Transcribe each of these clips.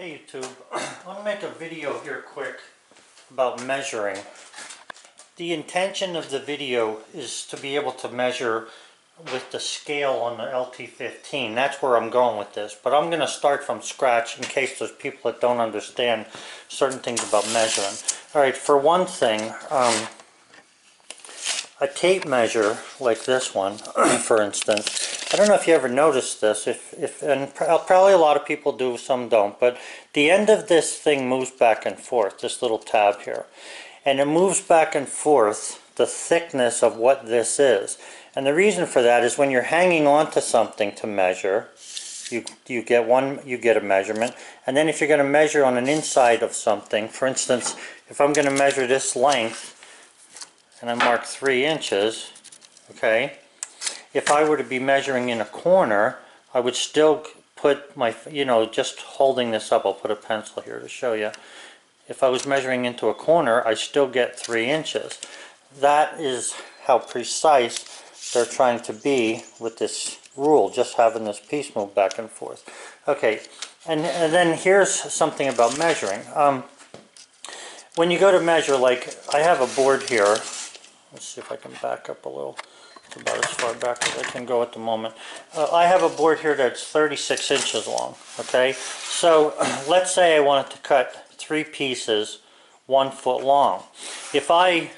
Hey YouTube, I want to make a video here quick about measuring. The intention of the video is to be able to measure with the scale on the LT15. That's where I'm going with this, but I'm going to start from scratch in case there's people that don't understand certain things about measuring. Alright, for one thing, a tape measure like this one, for instance, I don't know if you ever noticed this, and probably a lot of people do, some don't, but the end of this thing moves back and forth, this little tab here. And it moves back and forth the thickness of what this is. And the reason for that is when you're hanging on to something to measure, you get a measurement, and then if you're going to measure on an inside of something, for instance, if I'm going to measure this length, and I mark 3 inches, okay, if I were to be measuring in a corner, I would still put my, just holding this up, I'll put a pencil here to show you. If I was measuring into a corner, I still get 3 inches. That is how precise they're trying to be with this rule, just having this piece move back and forth. Okay, and then here's something about measuring. When you go to measure, like I have a board here. Let's see if I can back up a little. It's about as far back as I can go at the moment. I have a board here that's 36 inches long. Okay, so let's say I wanted to cut 3 pieces 1 foot long. If I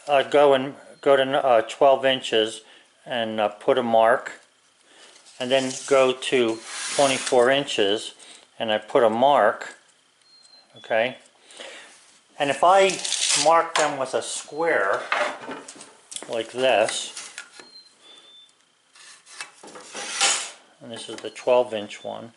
go to 12 inches and put a mark, and then go to 24 inches and I put a mark, okay, and if I mark them with a square like this, and this is the 12-inch one,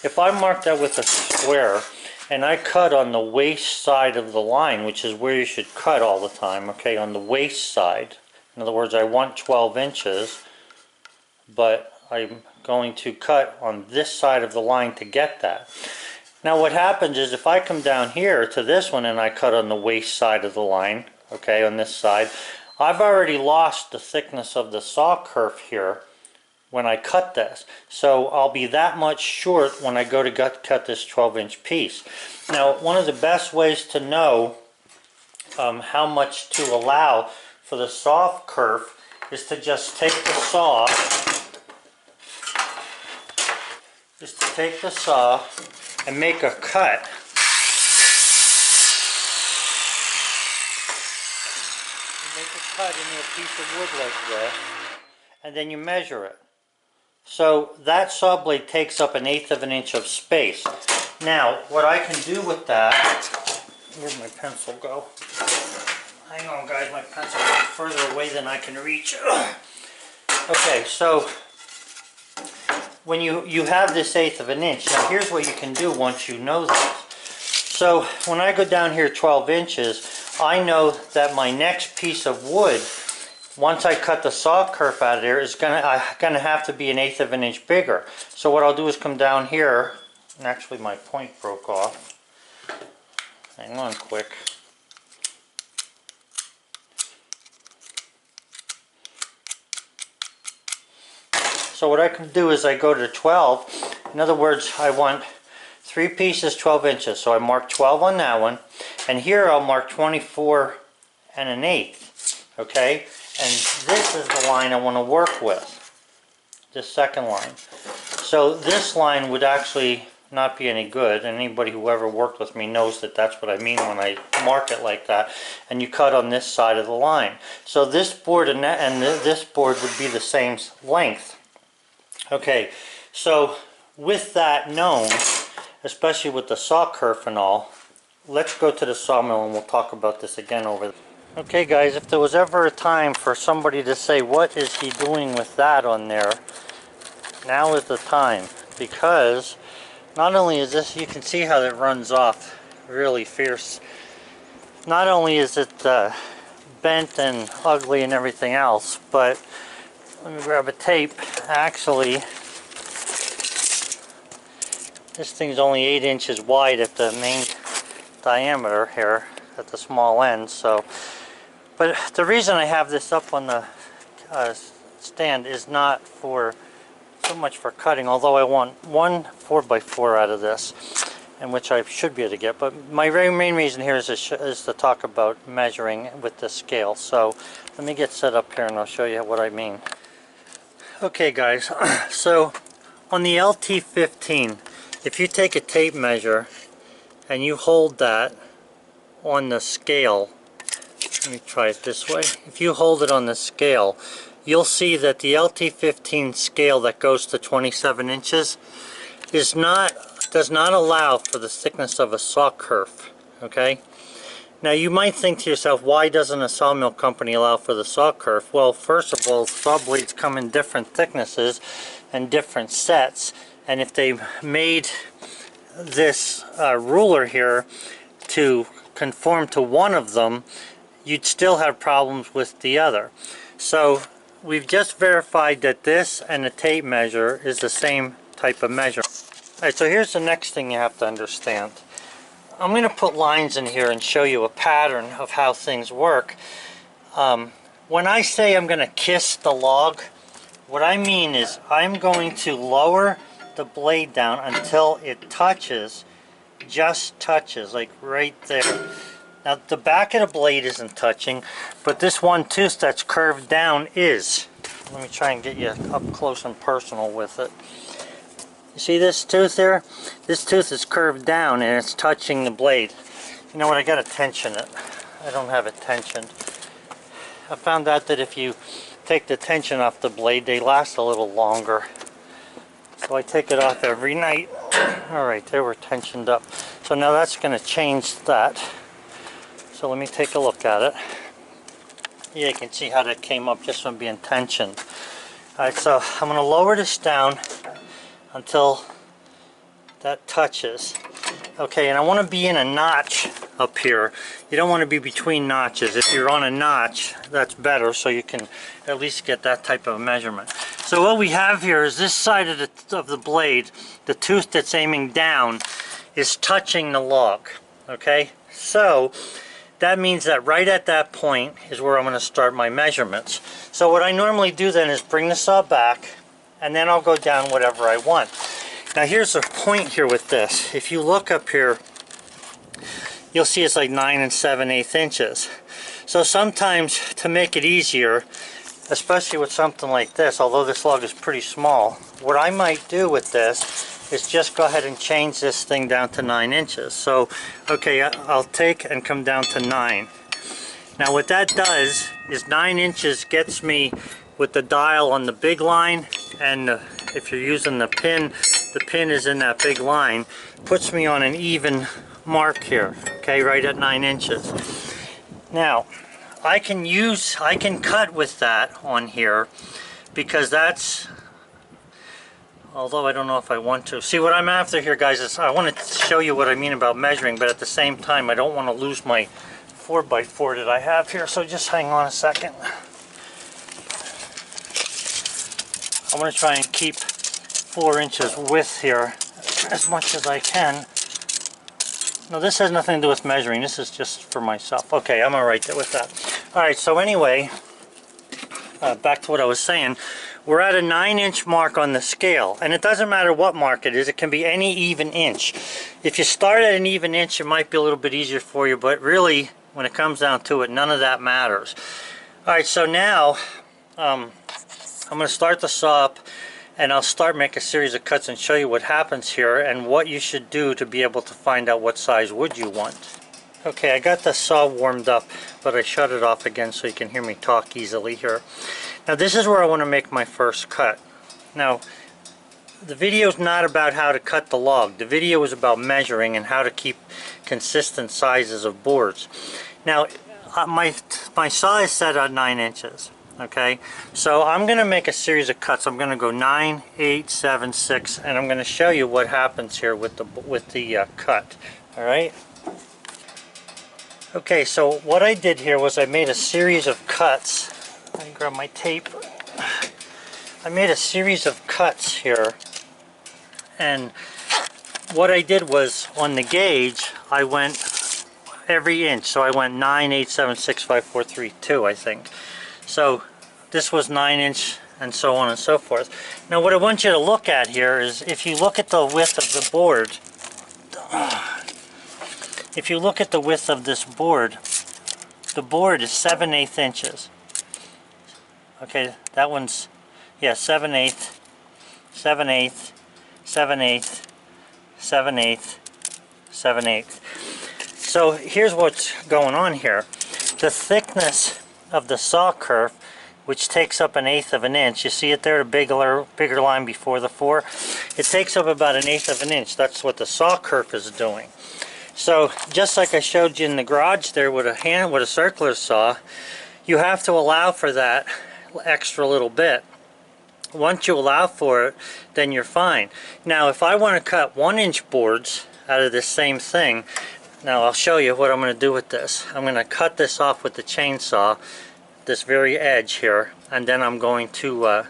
if I mark that with a square and I cut on the waist side of the line, which is where you should cut all the time, okay, on the waist side, in other words, I want 12 inches, but I'm going to cut on this side of the line to get that. Now what happens is if I come down here to this one and I cut on the waist side of the line, okay, on this side, I've already lost the thickness of the saw kerf here when I cut this. So I'll be that much short when I go to cut this 12-inch piece. Now one of the best ways to know how much to allow for the saw kerf is to just take the saw, and make a cut. Make a cut into a piece of wood like this, and then you measure it. So that saw blade takes up 1/8 of an inch of space. Now, what I can do with that, where'd my pencil go? Hang on guys, my pencil is further away than I can reach. Okay, so when you have this 1/8 of an inch, now here's what you can do once you know this. So when I go down here 12 inches, I know that my next piece of wood, once I cut the saw kerf out of there, is gonna have to be 1/8 of an inch bigger. So what I'll do is come down here, and actually my point broke off. Hang on quick. So what I can do is I go to 12. In other words, I want 3 pieces 12 inches. So I mark 12 on that one. And here I'll mark 24 and 1/8. Okay? And this is the line I want to work with. This second line. So this line would actually not be any good. Anybody who ever worked with me knows that that's what I mean when I mark it like that. And you cut on this side of the line. So this board and this board would be the same length. Okay, so with that known, especially with the saw kerf and all, let's go to the sawmill and we'll talk about this again over there. Okay guys, if there was ever a time for somebody to say, what is he doing with that on there, now is the time. Because not only is this, you can see how it runs off really fierce. Not only is it bent and ugly and everything else, but let me grab a tape. Actually, this thing's only 8 inches wide at the main diameter here, at the small end. So, but the reason I have this up on the stand is not for so much for cutting, although I want one 4x4 out of this. and which I should be able to get. But my very main reason here is to talk about measuring with the scale. So let me get set up here and I'll show you what I mean. Okay guys, so on the LT15, if you take a tape measure and you hold that on the scale, let me try it this way. If you hold it on the scale, you'll see that the LT15 scale that goes to 27 inches does not allow for the thickness of a saw kerf. Okay? Now you might think to yourself, why doesn't a sawmill company allow for the saw kerf? Well, first of all, saw blades come in different thicknesses and different sets, and if they made this ruler here to conform to one of them, you'd still have problems with the other. So we've just verified that this and the tape measure is the same type of measure. Alright, so here's the next thing you have to understand. I'm going to put lines in here and show you a pattern of how things work. When I say I'm going to kiss the log, what I mean is I'm going to lower the blade down until it touches, just touches, like right there. Now the back of the blade isn't touching, but this one tooth that's curved down is. Let me try and get you up close and personal with it. You see this tooth there? This tooth is curved down and it's touching the blade. You know what, I gotta tension it. I don't have it tensioned. I found out that if you take the tension off the blade, they last a little longer. So I take it off every night. Alright, they were tensioned up. So now that's gonna change that. So let me take a look at it. Yeah, you can see how that came up just from being tensioned. Alright, so I'm gonna lower this down until that touches. Okay, and I want to be in a notch up here. You don't want to be between notches. If you're on a notch, that's better, so you can at least get that type of measurement. So what we have here is this side of the blade, the tooth that's aiming down, is touching the log. Okay, so that means that right at that point is where I'm going to start my measurements. So what I normally do then is bring the saw back, and then I'll go down whatever I want. Now here's the point here with this. If you look up here, you'll see it's like 9 7/8 inches. So sometimes, to make it easier, especially with something like this, although this log is pretty small, what I might do with this is just go ahead and change this thing down to 9 inches. So, okay, I'll take and come down to 9. Now what that does is 9 inches gets me with the dial on the big line, and if you're using the pin is in that big line, puts me on an even mark here, okay, right at 9 inches. Now I can cut with that on here, because that's, although I don't know if I want to. See, what I'm after here, guys, is I want to show you what I mean about measuring, but at the same time I don't want to lose my 4x4 that I have here, so just hang on a second. I'm going to try and keep 4 inches width here as much as I can. No, this has nothing to do with measuring. This is just for myself. Okay, I'm alright with that. Alright, so anyway, back to what I was saying. We're at a 9-inch mark on the scale, and it doesn't matter what mark it is. It can be any even inch. If you start at an even inch, it might be a little bit easier for you, but really, when it comes down to it, none of that matters. Alright, so now I'm going to start the saw up, and I'll make a series of cuts and show you what happens here and what you should do to be able to find out what size wood you want. Okay, I got the saw warmed up, but I shut it off again so you can hear me talk easily here. Now this is where I want to make my first cut. Now the video is not about how to cut the log. The video is about measuring and how to keep consistent sizes of boards. Now my saw is set at 9 inches. Okay, so I'm going to make a series of cuts. I'm going to go 9, 8, 7, 6, and I'm going to show you what happens here with the cut. All right. Okay, so what I did here was I made a series of cuts. Let me grab my tape. I made a series of cuts here, and what I did was on the gauge I went every inch. So I went 9, 8, 7, 6, 5, 4, 3, 2, I think. So this was 9 inch, and so on and so forth. Now what I want you to look at here is, if you look at the width of the board, if you look at the width of this board, the board is 7/8 inches. Okay, that one's, yeah, 7/8, 7/8, 7/8, 7/8, 7/8. So here's what's going on here. The thickness of the saw kerf, which takes up 1/8 of an inch, you see it there, the bigger line before the 4? It takes up about 1/8 of an inch. That's what the saw kerf is doing. So just like I showed you in the garage there with a circular saw, you have to allow for that extra little bit. Once you allow for it, then you're fine. Now if I want to cut 1-inch boards out of this same thing, now I'll show you what I'm going to do with this. I'm going to cut this off with the chainsaw, this very edge here, and then I'm going to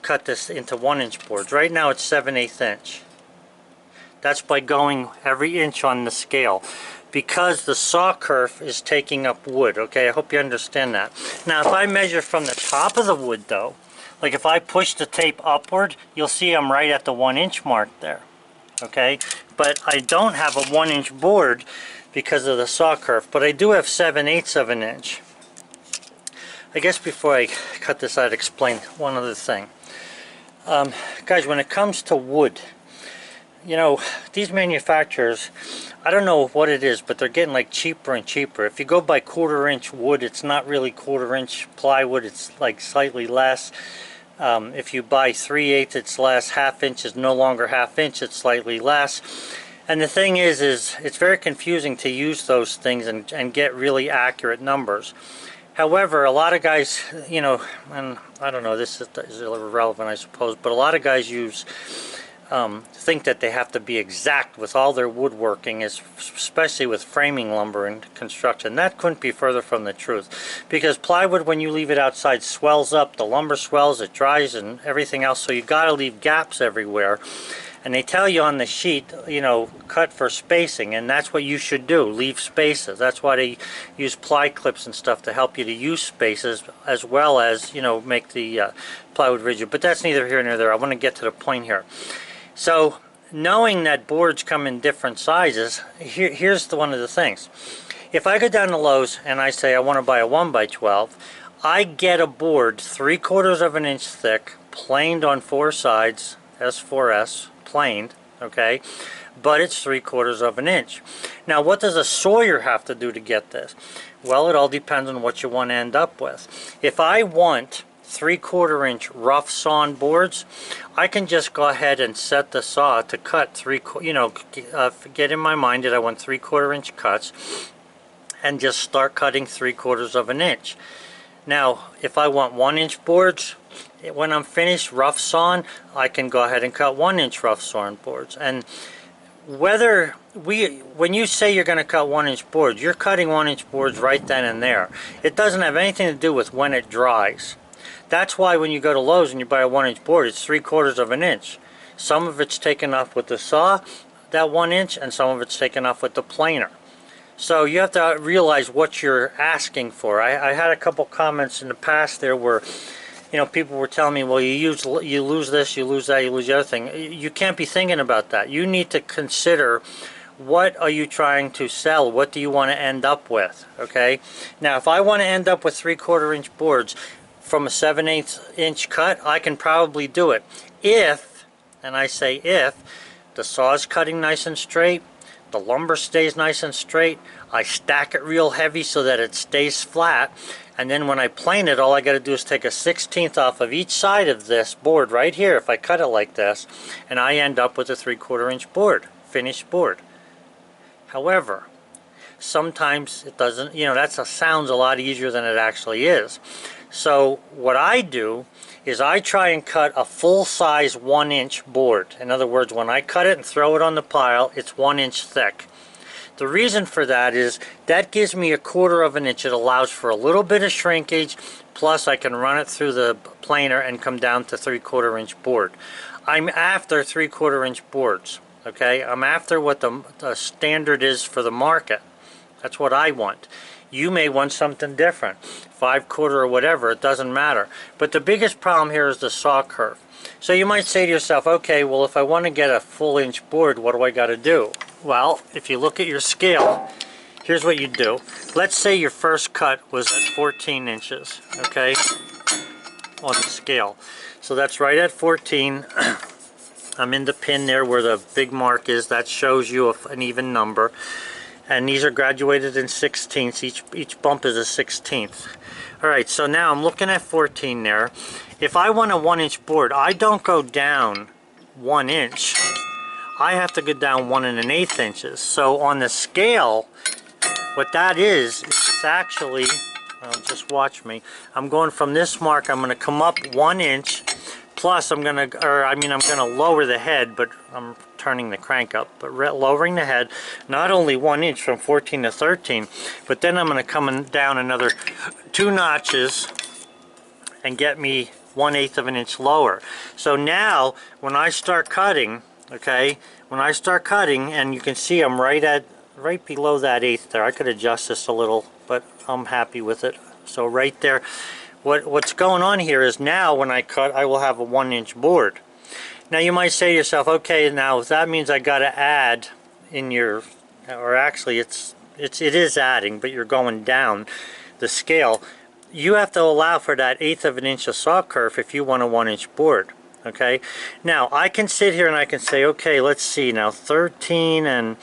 cut this into 1-inch boards. Right now it's 7/8 inch. That's by going every inch on the scale, because the saw kerf is taking up wood. Okay, I hope you understand that. Now if I measure from the top of the wood though, like if I push the tape upward, you'll see I'm right at the 1-inch mark there. Okay, but I don't have a 1-inch board because of the saw kerf, but I do have 7/8 of an inch. I guess before I cut this, I'd explain one other thing. Guys, when it comes to wood, you know, these manufacturers, I don't know what it is, but they're getting like cheaper and cheaper. If you go by 1/4-inch wood, it's not really 1/4-inch plywood, it's like slightly less. If you buy 3/8, it's less. 1/2 inch is no longer 1/2 inch, it's slightly less. And the thing is it's very confusing to use those things and get really accurate numbers. However, a lot of guys, you know, and I don't know, this is irrelevant I suppose, but a lot of guys think that they have to be exact with all their woodworking, especially with framing lumber and construction. That couldn't be further from the truth, because plywood, when you leave it outside, swells up, the lumber swells, it dries and everything else, so you got to leave gaps everywhere. And they tell you on the sheet, you know, cut for spacing, and that's what you should do, leave spaces. That's why they use ply clips and stuff to help you to use spaces, as well as, you know, make the plywood rigid. But that's neither here nor there. I want to get to the point here. So knowing that boards come in different sizes, here's one of the things. If I go down to Lowe's and I say I want to buy a 1x12, I get a board 3/4 of an inch thick, planed on 4 sides, S4S, planed, okay, but it's 3/4 of an inch. Now what does a sawyer have to do to get this? Well, it all depends on what you want to end up with. If I want 3/4 inch rough sawn boards, I can just go ahead and set the saw to cut get in my mind that I want 3/4 inch cuts, and just start cutting 3/4 of an inch. Now if I want 1-inch boards, when I'm finished rough sawn, I can go ahead and cut 1-inch rough sawn boards. And when you say you're going to cut 1-inch boards, you're cutting 1-inch boards right then and there. It doesn't have anything to do with when it dries. That's why when you go to Lowe's and you buy a 1-inch board, it's 3/4 of an inch. Some of it's taken off with the saw, that 1 inch, and some of it's taken off with the planer. So you have to realize what you're asking for. I had a couple comments in the past there where, you know, people were telling me, well, you lose this, you lose that, you lose the other thing. You can't be thinking about that. You need to consider, what are you trying to sell? What do you want to end up with? Okay. Now, if I want to end up with 3/4 inch boards from a 7/8 inch cut, I can probably do it if, and I say if, the saw is cutting nice and straight, the lumber stays nice and straight, I stack it real heavy so that it stays flat, and then when I plane it, all I got to do is take a 1/16 off of each side of this board right here, if I cut it like this, and I end up with a 3/4 inch board, finished board. However, sometimes it doesn't, you know, that sounds a lot easier than it actually is. So what I do is I try and cut a full-size 1-inch board. In other words, when I cut it and throw it on the pile, it's 1 inch thick. The reason for that is that gives me 1/4 of an inch. It allows for a little bit of shrinkage, plus I can run it through the planer and come down to 3/4 inch board. I'm after 3/4 inch boards, okay? I'm after what the standard is for the market. That's what I want. You may want something different, 5/4 or whatever, it doesn't matter. But the biggest problem here is the saw kerf. So you might say to yourself, okay, well, if I want to get a full inch board, what do I got to do? Well, if you look at your scale, here's what you do. Let's say your first cut was at 14 inches, okay, on the scale. So that's right at 14. I'm in the pin there where the big mark is. That shows you an even number. And these are graduated in 16ths. Each bump is a 16th. Alright, so now I'm looking at 14 there. If I want a 1-inch board, I don't go down 1 inch. I have to go down 1 1/8 inches. So on the scale, what that is it's actually, just watch me, I'm going from this mark, I'm going to come up 1 inch, plus I'm going to lower the head, but I'm turning the crank up, but lowering the head, not only 1 inch from 14 to 13, but then I'm going to come down another 2 notches and get me 1/8 of an inch lower. So now, when I start cutting, okay, when I start cutting, and you can see I'm right below that eighth there. I could adjust this a little, but I'm happy with it. So right there, what's going on here is now when I cut, I will have a 1-inch board. Now you might say to yourself, okay, now that means I got to add in your, or actually it is adding, but you're going down the scale. You have to allow for that 1/8 of an inch of saw kerf if you want a 1-inch board. Okay, now I can sit here and I can say, okay, let's see now, 13 and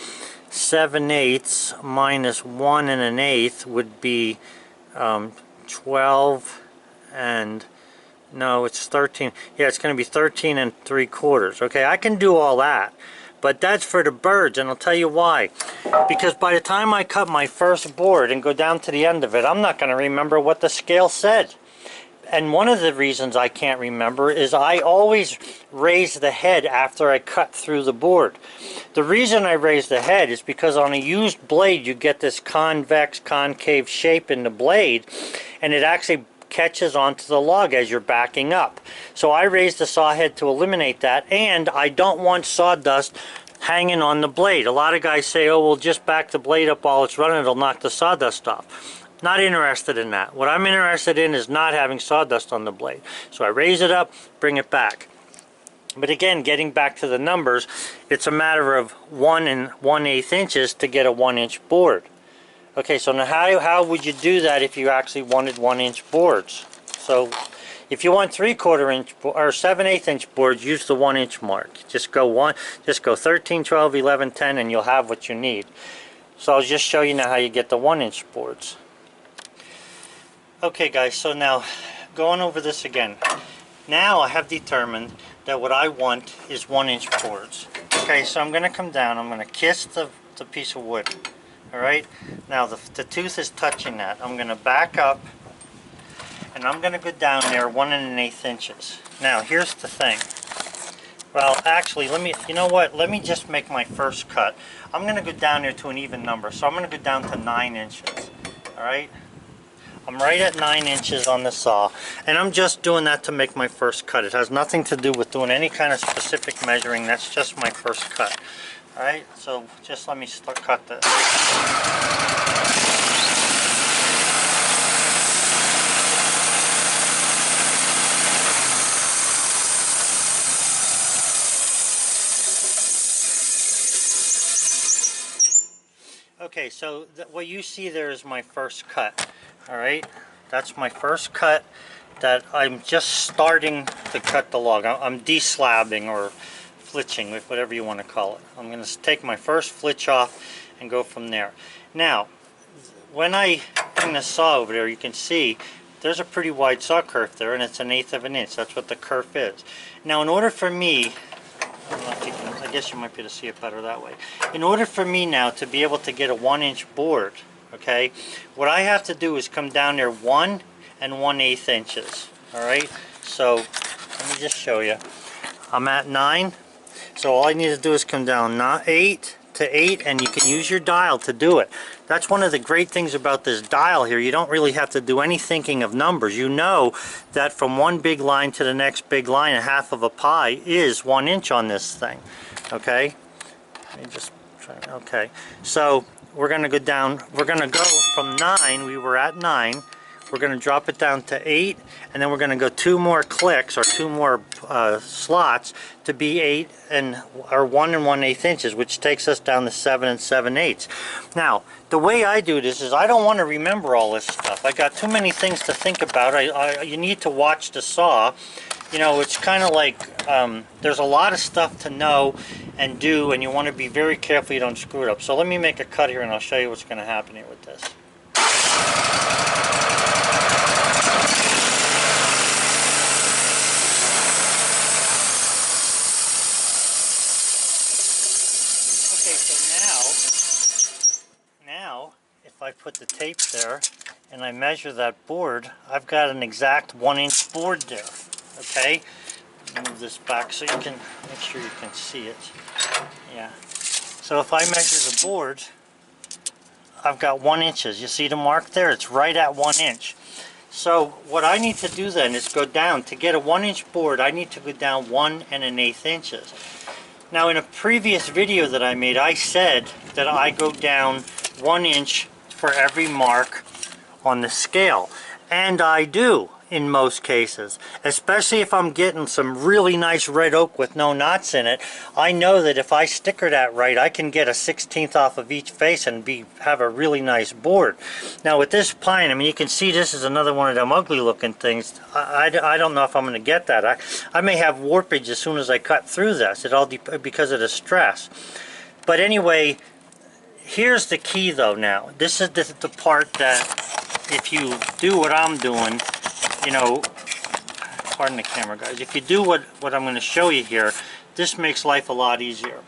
7/8 minus 1 1/8 would be 12 and no, it's 13. Yeah, it's going to be 13 3/4. Okay, I can do all that, but that's for the birds, and I'll tell you why. Because by the time I cut my first board and go down to the end of it, I'm not going to remember what the scale said. And one of the reasons I can't remember is I always raise the head after I cut through the board. The reason I raise the head is because on a used blade you get this convex, concave shape in the blade, and it actually catches onto the log as you're backing up. So I raise the saw head to eliminate that, and I don't want sawdust hanging on the blade. A lot of guys say, oh, we'll just back the blade up while it's running, it'll knock the sawdust off. Not interested in that. What I'm interested in is not having sawdust on the blade. So I raise it up, bring it back. But again, getting back to the numbers, it's a matter of 1 1/8 inches to get a 1-inch board. Okay, so now how would you do that if you actually wanted 1-inch boards? So if you want 3/4 inch or 7/8 inch boards, use the 1-inch mark. Just go 13, 12, 11, 10, and you'll have what you need. So I'll just show you now how you get the 1-inch boards. Okay guys, so now going over this again. Now I have determined that what I want is 1-inch boards. Okay, so I'm going to come down, I'm going to kiss the piece of wood. Alright, now the tooth is touching that. I'm going to back up and I'm going to go down there 1 1/8 inches. Now here's the thing. Well, actually, you know what, let me just make my first cut. I'm going to go down there to an even number, so I'm going to go down to 9 inches. Alright? I'm right at 9 inches on the saw, and I'm just doing that to make my first cut. It has nothing to do with doing any kind of specific measuring. That's just my first cut. Alright, so just let me cut this. Okay, so what you see there is my first cut. Alright, that's my first cut that I'm just starting to cut the log. I'm deslabbing or flitching, whatever you want to call it. I'm going to take my first flitch off and go from there. Now, when I bring the saw over there, you can see there's a pretty wide saw kerf there, and it's 1/8 of an inch. That's what the kerf is. Now, in order for me, I don't know if you can, I guess you might be able to see it better that way. In order for me now to be able to get a 1-inch board, okay, what I have to do is come down there 1 1/8 inches. Alright, so let me just show you. I'm at 9, so all I need to do is come down 8 to 8, and you can use your dial to do it. That's one of the great things about this dial here. You don't really have to do any thinking of numbers. You know that from one big line to the next big line, 1/2 of a pie is 1 inch on this thing. Okay, let me just try. Okay, so we're going to go down, we're going to go from 9, we were at 9, we're going to drop it down to 8, and then we're going to go 2 more clicks or 2 more slots to be 8 and or 1 1/8 inches, which takes us down to 7 7/8. Now, the way I do this is I don't want to remember all this stuff. I got too many things to think about. You need to watch the saw. You know, it's kind of like there's a lot of stuff to know and do, and you want to be very careful you don't screw it up. So let me make a cut here and I'll show you what's going to happen here with this. Okay, so now if I put the tape there and I measure that board, I've got an exact 1-inch board there. Okay, move this back so you can make sure you can see it. Yeah. So if I measure the board, I've got 1 inches. You see the mark there? It's right at 1 inch. So what I need to do then is go down. To get a 1-inch board, I need to go down 1 1/8 inches. Now, in a previous video that I made, I said that I go down 1 inch for every mark on the scale, and I do. In most cases, especially if I'm getting some really nice red oak with no knots in it, I know that if I sticker that right, I can get a 1/16 off of each face and have a really nice board. Now with this pine, I mean, you can see this is another one of them ugly looking things. I don't know if I'm going to get that. I may have warpage as soon as I cut through this. It all because of the stress. But anyway, here's the key though. Now this is the part that if you do what I'm doing, you know, pardon the camera guys, if you do what I'm going to show you here, this makes life a lot easier.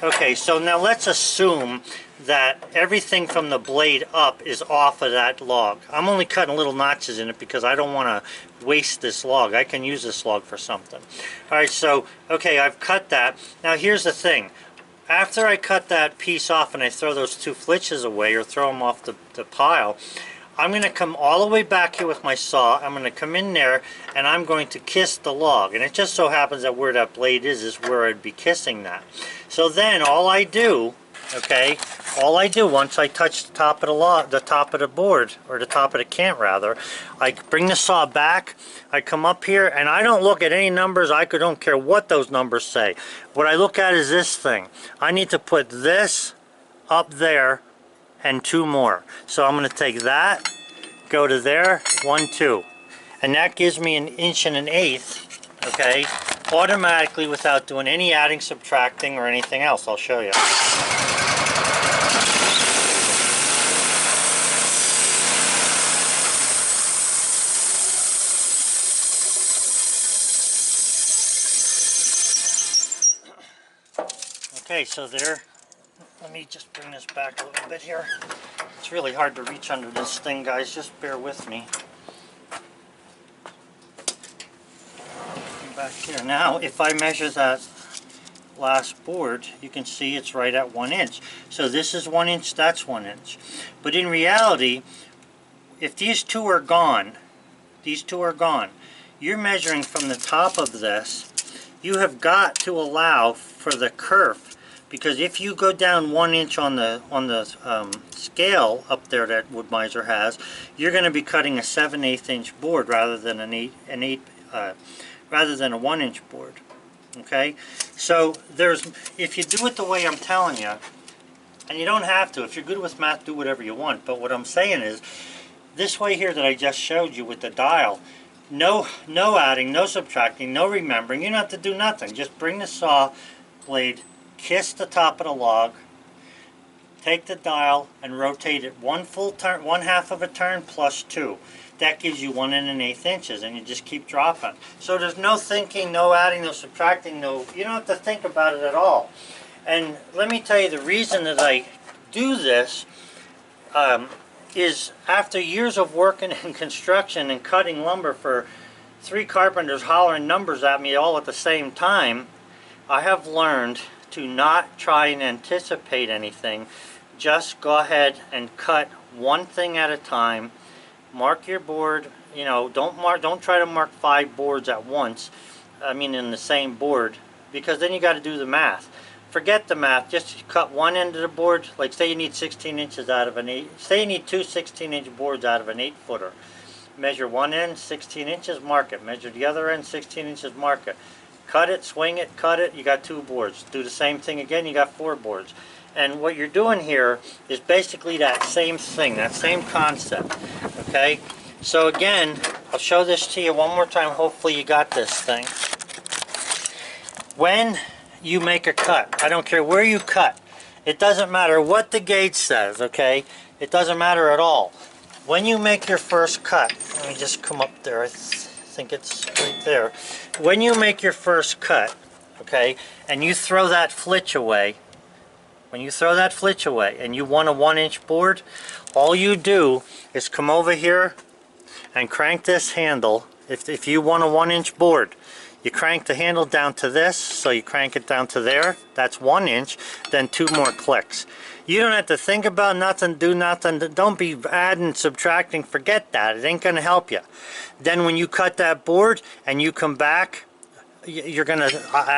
Okay, so now let's assume that everything from the blade up is off of that log. I'm only cutting little notches in it because I don't want to waste this log. I can use this log for something. Alright, so, okay, I've cut that. Now here's the thing. After I cut that piece off and I throw those 2 flitches away or throw them off the pile, I'm going to come all the way back here with my saw. I'm going to come in there and I'm going to kiss the log. And it just so happens that where that blade is where I'd be kissing that. So then all I do, okay, once I touch the top of the log, the top of the board, or the top of the cant rather, I bring the saw back, I come up here, and I don't look at any numbers. I don't care what those numbers say. What I look at is this thing. I need to put this up there and 2 more. So I'm going to take that, go to there, 1, 2, and that gives me 1 1/8 inches, okay, automatically without doing any adding, subtracting, or anything else. I'll show you. Okay, so there. Let me just bring this back a little bit here. It's really hard to reach under this thing, guys. Just bear with me. Back here. Now, if I measure that last board, you can see it's right at 1 inch. So this is 1 inch, that's 1 inch. But in reality, if these two are gone, you're measuring from the top of this. You have got to allow for the kerf. Because if you go down 1 inch on the scale up there that Woodmizer has, you're going to be cutting a 7/8 inch board rather than rather than a 1 inch board. Okay, so if you do it the way I'm telling you, and you don't have to. If you're good with math, do whatever you want. But what I'm saying is, this way here that I just showed you with the dial, no adding, no subtracting, no remembering. You don't have to do nothing. Just bring the saw blade, kiss the top of the log, take the dial and rotate it 1 full turn, 1/2 of a turn plus 2. That gives you 1 1/8 inches, and you just keep dropping. So there's no thinking, no adding, no subtracting, you don't have to think about it at all. And let me tell you, the reason that I do this is after years of working in construction and cutting lumber for 3 carpenters hollering numbers at me all at the same time, I have learned to not try and anticipate anything. Just go ahead and cut one thing at a time. Mark your board. You know, don't try to mark 5 boards at once. I mean, in the same board, because then you got to do the math. Forget the math. Just cut one end of the board. Like say you need 16 inches out of an 8. Say you need 2 16-inch boards out of an 8-footer. Measure one end, 16 inches, mark it. Measure the other end, 16 inches, mark it. Cut it, swing it, cut it, you got 2 boards. Do the same thing again, you got 4 boards. And what you're doing here is basically that same thing, that same concept, okay? So again, I'll show this to you one more time, hopefully you got this thing. When you make a cut, I don't care where you cut, it doesn't matter what the gauge says, okay? It doesn't matter at all. When you make your first cut, let me just come up there, I think it's right there. When you make your first cut, okay, and you throw that flitch away, when you throw that flitch away and you want a 1-inch board, all you do is come over here and crank this handle. If you want a 1-inch board, you crank the handle down to this, so you crank it down to there, that's 1 inch, then 2 more clicks. You don't have to think about nothing, do nothing, don't be adding, subtracting, forget that, it ain't gonna help you. Then when you cut that board and you come back, you're gonna,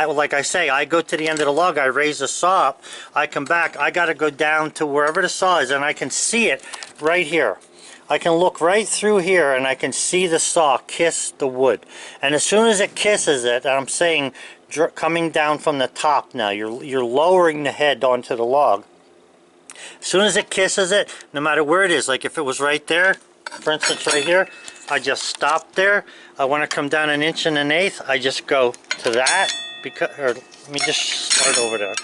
like I say, I go to the end of the log, I raise the saw up, I come back, I gotta go down to wherever the saw is and I can see it right here. I can look right through here and I can see the saw kiss the wood. And as soon as it kisses it, I'm saying coming down from the top now, you're lowering the head onto the log. As soon as it kisses it, no matter where it is, like if it was right there, for instance right here, I just stop there. I want to come down 1 1/8 inches, I just go to that, because, or let me just start over there.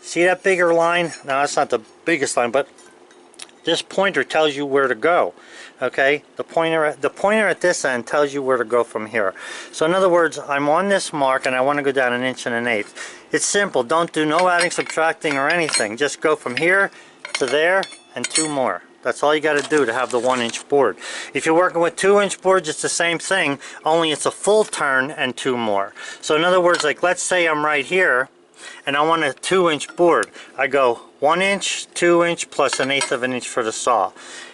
See that bigger line? Now that's not the biggest line, but this pointer tells you where to go, okay? The pointer at this end tells you where to go from here. So in other words, I'm on this mark and I want to go down 1 1/8 inches. It's simple. Don't do no adding, subtracting, or anything. Just go from here to there and 2 more. That's all you got to do to have the 1-inch board. If you're working with 2-inch boards, it's the same thing, only it's a full turn and 2 more. So in other words, like let's say I'm right here and I want a 2-inch board. I go 1 inch, 2 inch, plus 1/8 of an inch for the saw.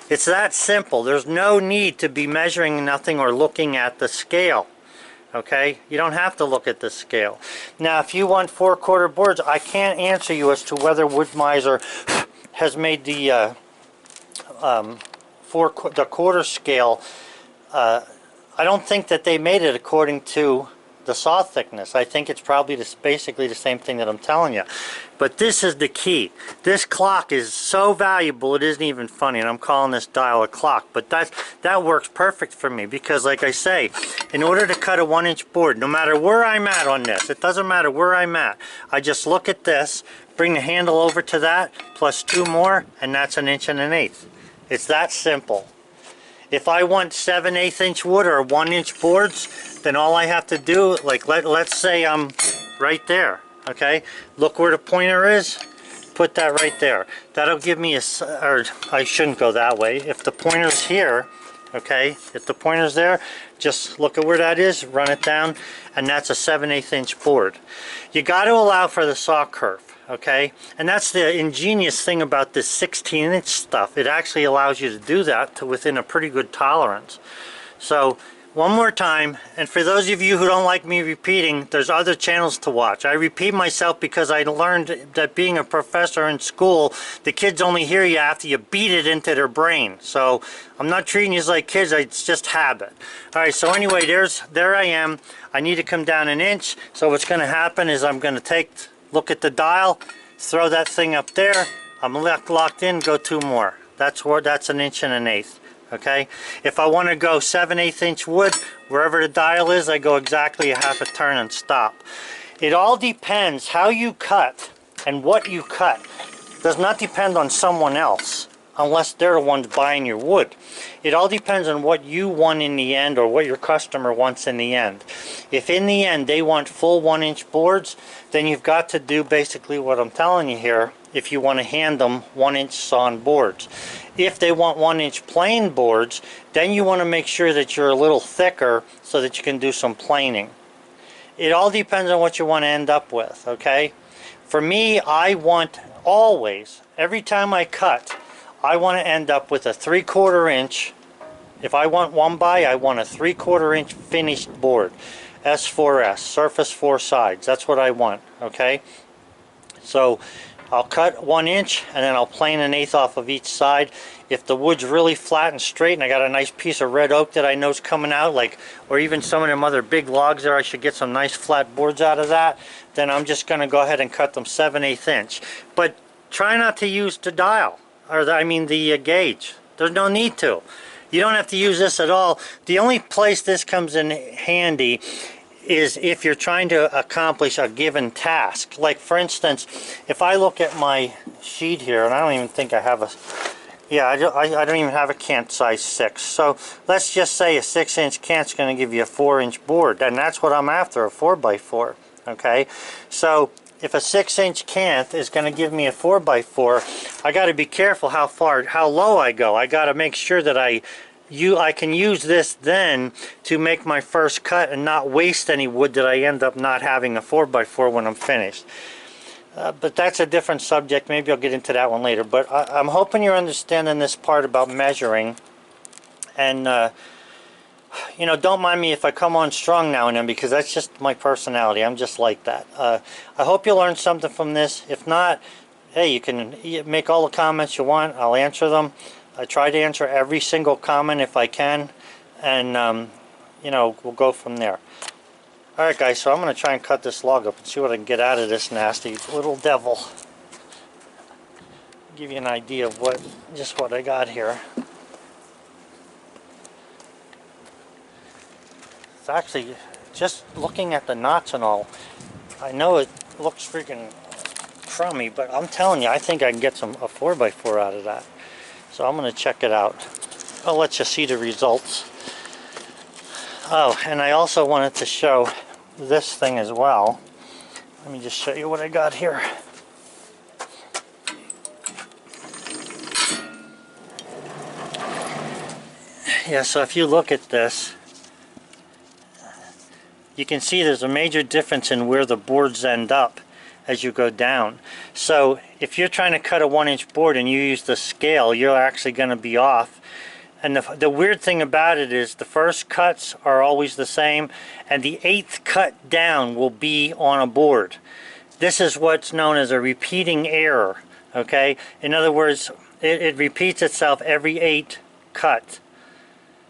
It's that simple. There's no need to be measuring nothing or looking at the scale. Okay? You don't have to look at the scale. Now if you want 4/4 boards, I can't answer you as to whether Woodmizer has made the quarter scale. I don't think that they made it according to the saw thickness. I think it's probably basically the same thing that I'm telling you. But this is the key. This clock is so valuable it isn't even funny, and I'm calling this dial a clock. But that works perfect for me because, like I say, in order to cut a 1-inch board, no matter where I'm at on this, it doesn't matter where I'm at, I just look at this, bring the handle over to that, plus 2 more, and that's 1 1/8 inches. It's that simple. If I want 7/8 inch wood or 1-inch boards, then all I have to do, like let's say I'm right there, okay? Look where the pointer is, put that right there. That'll give me or I shouldn't go that way. If the pointer's here, okay, if the pointer's there, just look at where that is, run it down, and that's a 7/8 inch board. You got to allow for the saw curve. Okay, and that's the ingenious thing about this 16-inch stuff. It actually allows you to do that to within a pretty good tolerance. So one more time, and for those of you who don't like me repeating, there's other channels to watch. I repeat myself because I learned that being a professor in school, the kids only hear you after you beat it into their brain. So I'm not treating you like kids, it's just habit. Alright, so anyway, there I am. I need to come down 1 inch. So what's going to happen is I'm going to look at the dial, throw that thing up there, I'm locked in, go 2 more. That's 1 1/8 inches. Okay? If I want to go 7/8 inch wood, wherever the dial is, I go exactly a 1/2 turn and stop. It all depends how you cut and what you cut. Does not depend on someone else unless they're the ones buying your wood. It all depends on what you want in the end or what your customer wants in the end. If in the end they want full 1-inch boards, then you've got to do basically what I'm telling you here if you want to hand them 1-inch sawn boards. If they want 1-inch plain boards, then you want to make sure that you're a little thicker so that you can do some planing. It all depends on what you want to end up with, okay? For me, I want always, every time I cut, I want to end up with a 3/4 inch. If I want 1x, I want a 3/4 inch finished board. S4S, surface 4 sides. That's what I want, okay? So I'll cut 1 inch and then I'll plane 1/8 off of each side. If the wood's really flat and straight and I got a nice piece of red oak that I know's coming out, like, or even some of them other big logs there, I should get some nice flat boards out of that, then I'm just going to go ahead and cut them 7/8 inch. But try not to use the dial, or the gauge. There's no need to. You don't have to use this at all. The only place this comes in handy is if you're trying to accomplish a given task. Like, for instance, if I look at my sheet here, and I don't even think I have a, yeah, I don't even have a cant size 6. So let's just say a 6-inch cant's going to give you a 4-inch board, and that's what I'm after, a 4x4. Okay, so if a 6-inch cant is going to give me a 4x4, I got to be careful how low I go. I got to make sure that I can use this then to make my first cut and not waste any wood that I end up not having a 4x4 when I'm finished. But that's a different subject. Maybe I'll get into that one later. But I'm hoping you're understanding this part about measuring. And, you know, don't mind me if I come on strong now and then, because that's just my personality. I'm just like that. I hope you learned something from this. If not, hey, you can make all the comments you want. I'll answer them. I try to answer every single comment if I can. And, you know, we'll go from there. Alright guys, so I'm going to try and cut this log up and see what I can get out of this nasty little devil. Give you an idea of just what I got here. It's actually, just looking at the knots and all, I know it looks freaking crummy, but I'm telling you, I think I can get a 4x4 out of that. So I'm going to check it out. I'll let you see the results. Oh, and I also wanted to show this thing as well. Let me just show you what I got here. Yeah, so if you look at this, you can see there's a major difference in where the boards end up as you go down. So if you're trying to cut a 1-inch board and you use the scale, you're actually going to be off. And the weird thing about it is the first cuts are always the same, and the 8th cut down will be on a board. This is what's known as a repeating error. Okay? In other words, it repeats itself every 8 cut.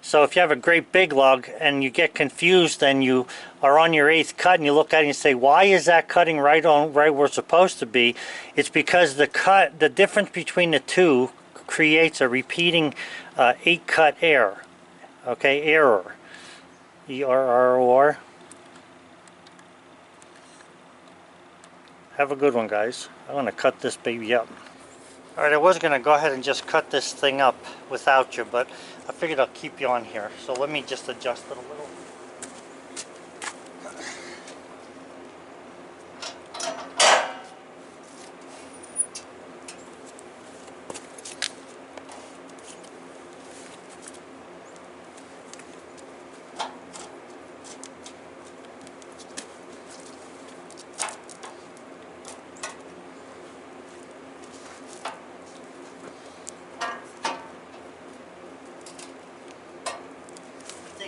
So if you have a great big log and you get confused and you are on your 8th cut and you look at it and you say, why is that cutting right where it's supposed to be? It's because the difference between the two creates a repeating 8 cut error. Okay, error. E-R-R-O-R. Have a good one, guys. I'm going to cut this baby up. Alright, I was going to go ahead and just cut this thing up without you, but I figured I'll keep you on here. So let me just adjust it a little.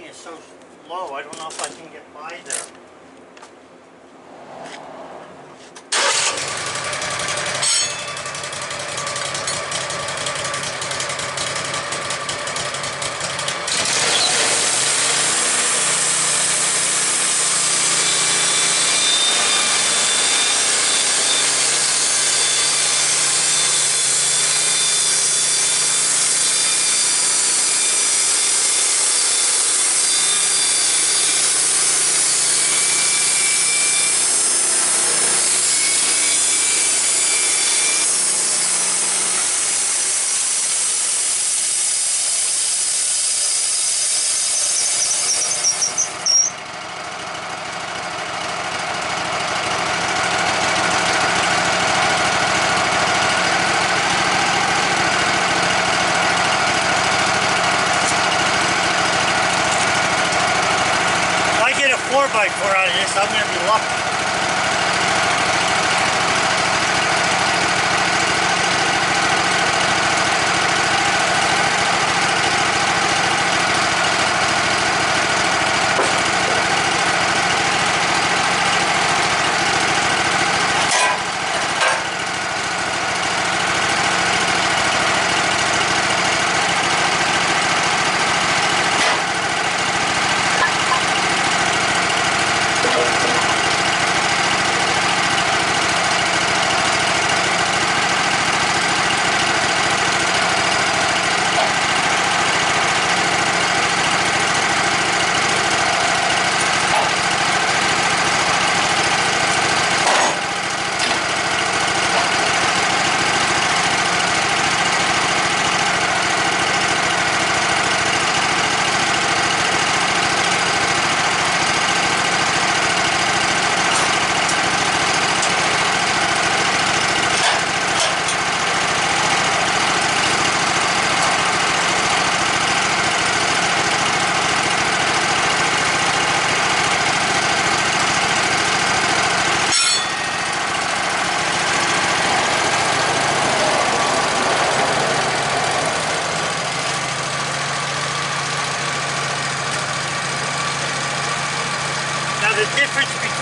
Is so low, I don't know if I can get by there. Out of this, I'm going to be lucky.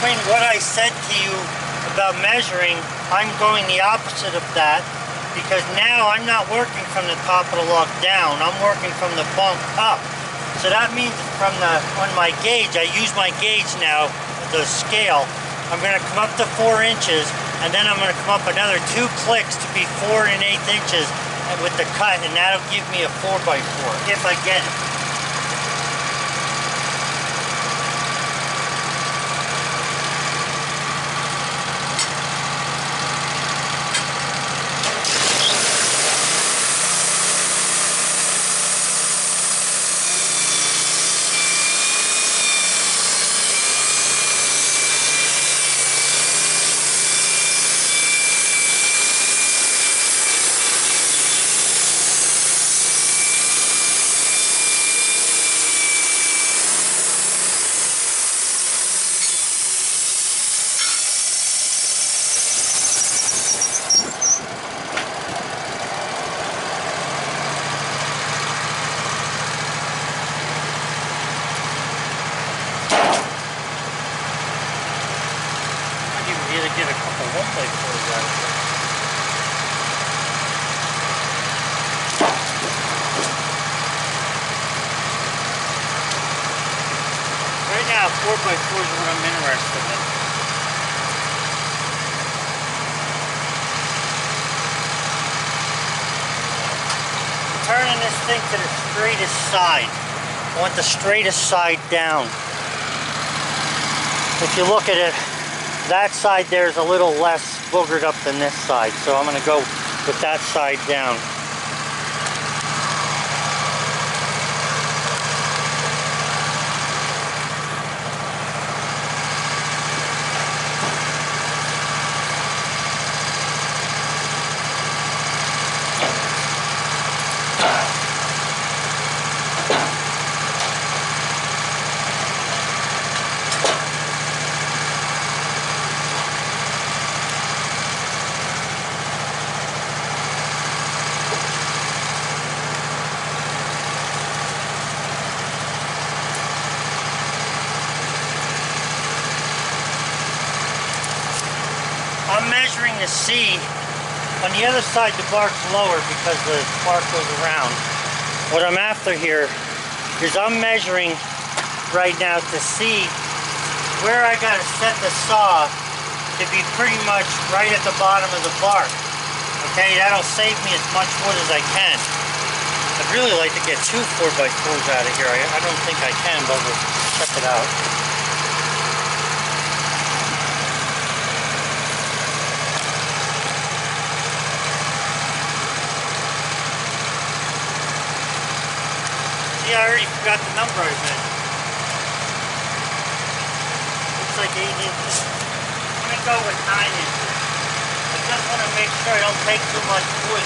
following what I said to you about measuring, I'm going the opposite of that, because now I'm not working from the top of the log down, I'm working from the bunk up. So that means from on my gauge, I use my gauge now, the scale, I'm going to come up to 4 inches, and then I'm going to come up another 2 clicks to be 4 1/8 inches with the cut, and that'll give me a 4x4, if I get it. Get a couple 1x4s out of it. Right now, 4x4 is what I'm interested in. I'm turning this thing to the straightest side. I want the straightest side down. If you look at it, that side there is a little less boogered up than this side, so I'm going to go with that side down. I'm measuring the C. On the other side, the bark's lower because the bark goes around. What I'm after here is I'm measuring right now to see where I got to set the saw to be pretty much right at the bottom of the bark. Okay, that'll save me as much wood as I can. I'd really like to get 2 4x4s out of here. I don't think I can, but we'll check it out. Yeah, I already forgot the number I meant. Looks like 8 inches. I'm going to go with 9 inches. I just want to make sure I don't take too much wood.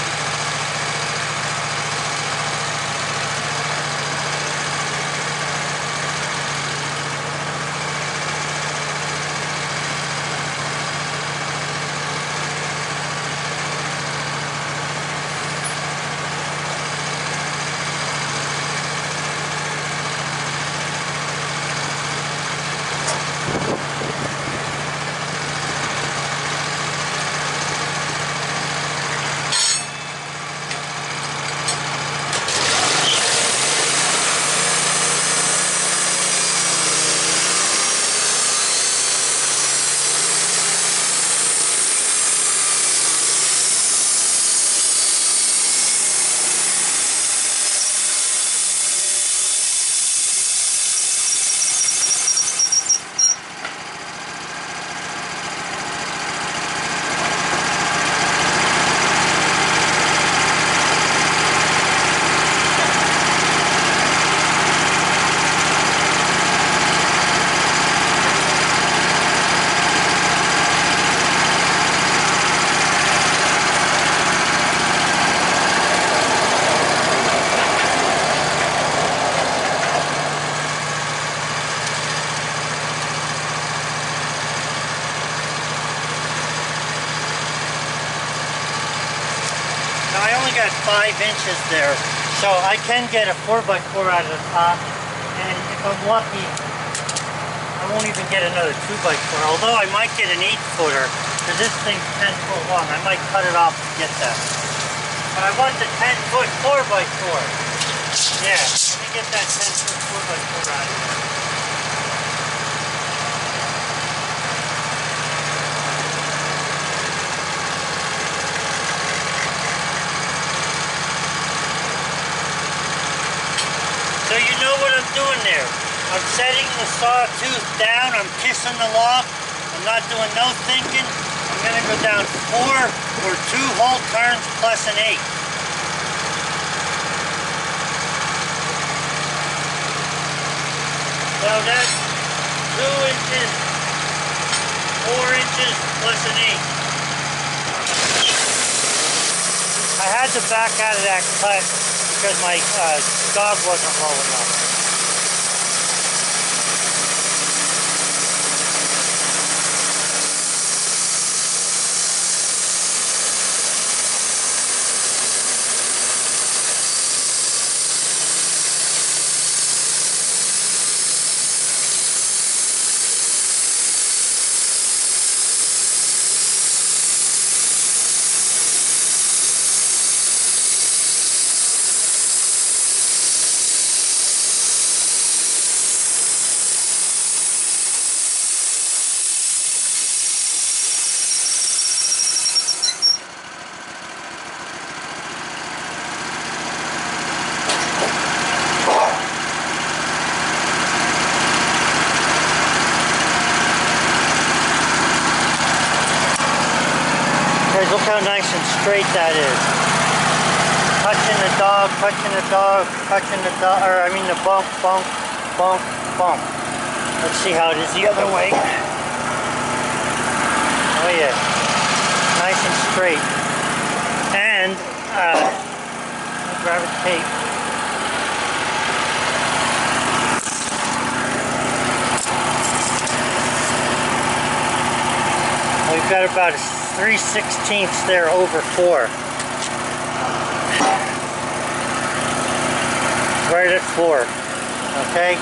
I only got 5 inches there, so I can get a 4x4 out of the top, and if I'm lucky, I I won't even get another 2x4, although I might get an 8-footer, because this thing's 10 foot long. I might cut it off to get that. But I want the 10-foot 4x4. Yeah, let me get that 10-foot 4x4 out of here. So you know what I'm doing there. I'm setting the sawtooth down, I'm kissing the log, I'm not doing no thinking. I'm going to go down 4 or 2 whole turns plus an 8. So that's 2 inches, 4 inches plus an 8. I had to back out of that cut because my dog wasn't low enough. Look how nice and straight that is. Touching the dog, touching the dog, touching the dog, or I mean the bunk, bunk, bunk, bunk. Let's see how it is the other way. Oh yeah, nice and straight. And, I'll grab a tape. We've got about a 3/16 there over 4. Right at 4. Okay,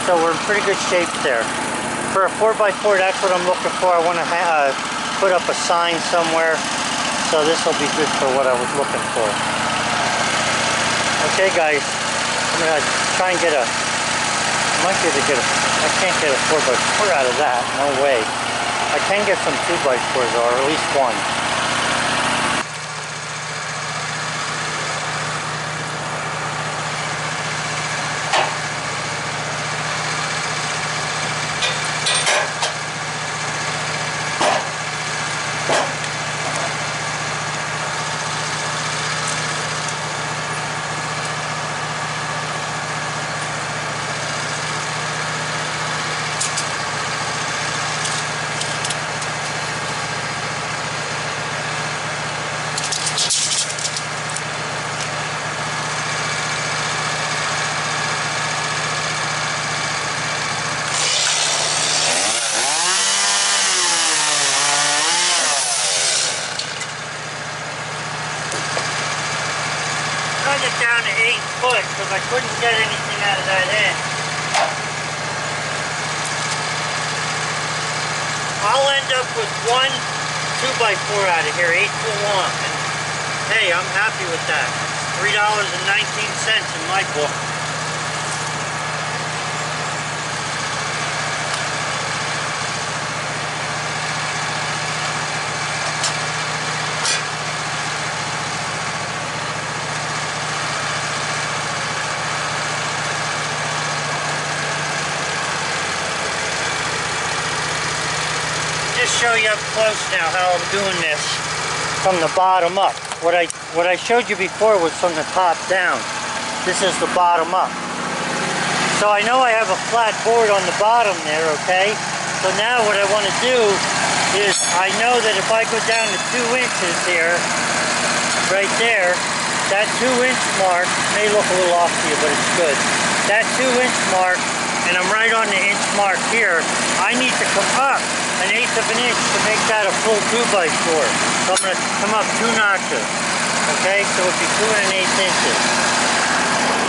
so we're in pretty good shape there. For a 4x4, that's what I'm looking for. I want to put up a sign somewhere, so this will be good for what I was looking for. Okay, guys, I'm gonna try and get a. I might be able to get a. I can't get a 4x4 out of that. No way. I can get some 2x4s, or at least one. It down to 8 foot because I couldn't get anything out of that end. I'll end up with one 2x4 out of here, 8 foot long. And hey, I'm happy with that. $3.19 in my book. Just show you up close now how I'm doing this from the bottom up. What I showed you before was from the top down. This is the bottom up. So I know I have a flat board on the bottom there, okay? So now what I want to do is I know that if I go down to 2 inches here, right there, that 2-inch mark may look a little off to you, but it's good. That 2-inch mark, and I'm right on the inch mark here, I need to come up 1/8 of an inch to make that a full 2x4. So I'm going to come up 2 notches. Okay, so it'd be 2 1/8 inches.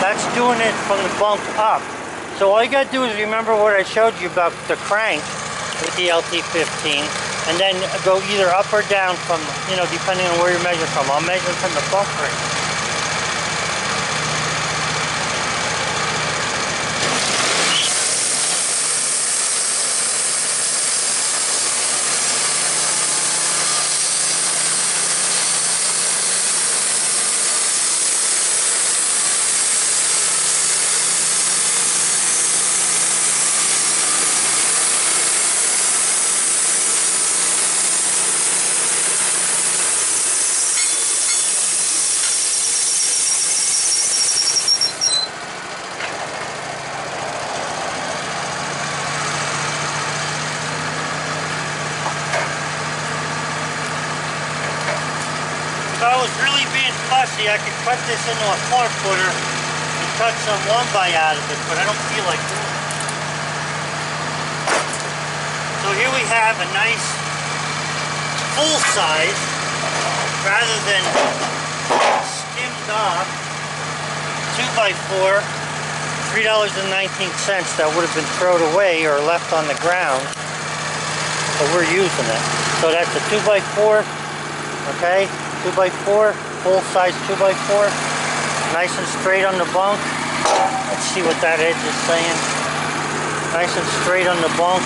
That's doing it from the bunk up. So all you gotta do is remember what I showed you about the crank with the LT15, and then go either up or down from, you know, depending on where you're measuring from. I'm measuring from the bunk ring. If I was really being fussy, I could cut this into a 4-footer and cut some 1x out of it, but I don't feel like doing it. So here we have a nice full size, rather than skimmed off 2x4, $3.19 that would have been thrown away or left on the ground, but we're using it. So that's a 2x4, okay? 2x4, full size 2x4, nice and straight on the bunk. Let's see what that edge is saying. Nice and straight on the bunk.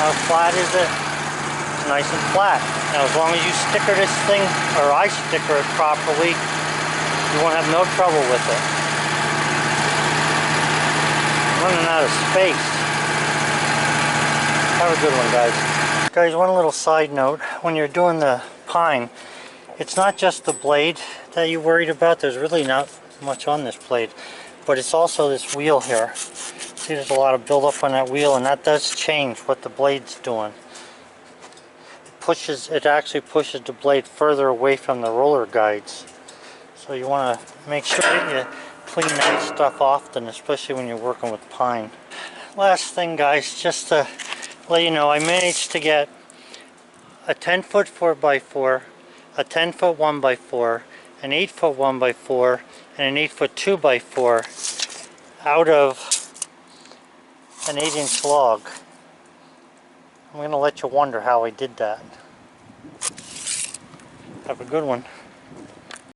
How flat is it? It's nice and flat. Now as long as you sticker this thing, or I sticker it properly, you won't have no trouble with it. I'm running out of space. Have a good one, guys. Guys, one little side note. When you're doing the pine, it's not just the blade that you're worried about. There's really not much on this blade, but it's also this wheel here. See, there's a lot of buildup on that wheel, and that does change what the blade's doing. It actually pushes the blade further away from the roller guides. So you want to make sure that you clean that stuff often, especially when you're working with pine. Last thing, guys, just to let you know, I managed to get a 10-foot 4x4, a 10-foot 1x4, an 8-foot 1x4, and an 8-foot 2x4 out of an 8-inch log. I'm going to let you wonder how I did that. Have a good one.